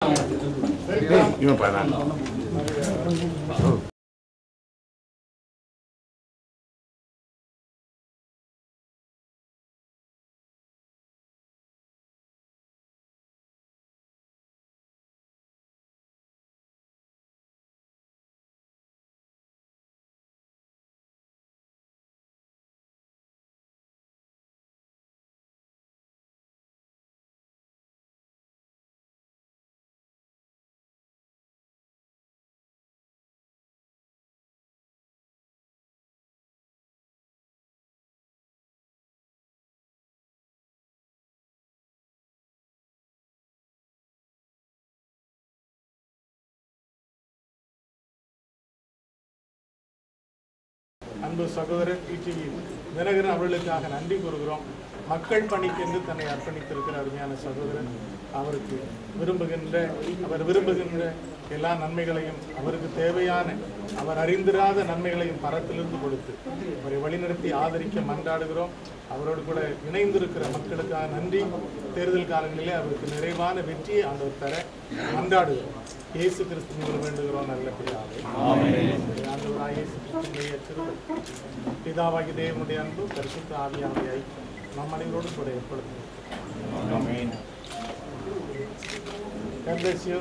இவன் பாரு அன்பு சகோதரர் டிடிவி தினகரன் அவர்களுக்காக நன்றி கூறுகிறோம். மக்கள் பணிக்கென்று தன்னை அர்ப்பணித்திருக்கிற அருமையான சகோதரன் அவருக்கு அவர் விரும்புகின்ற எல்லா நன்மைகளையும் அவருக்கு தேவையான அவர் அறிந்திராத நன்மைகளையும் பரத்திலிருந்து கொடுத்து அவரை வழிநடத்தி ஆதரிக்க மன்றாடுகிறோம். அவரோடு கூட இணைந்திருக்கிற மக்களுக்காக நன்றி. தேர்தல் காலங்களிலே அவருக்கு நிறைவான வெற்றியை ஆண்டவர் தர மன்றாடுகிறோம். இயேசு கிறிஸ்து மூலம் வேண்டுகிறோம் நல்ல பிதாவே. ஆண்டவராகிய இயேசு கிறிஸ்துவினுடைய கிருபை, பிதாவாகிய தேவனுடைய அன்பு, பரிசுத்த ஆவியானுடைய ஐக்கியம் நம் அனைவரோடு கூட எப்பொழுதும். God bless you.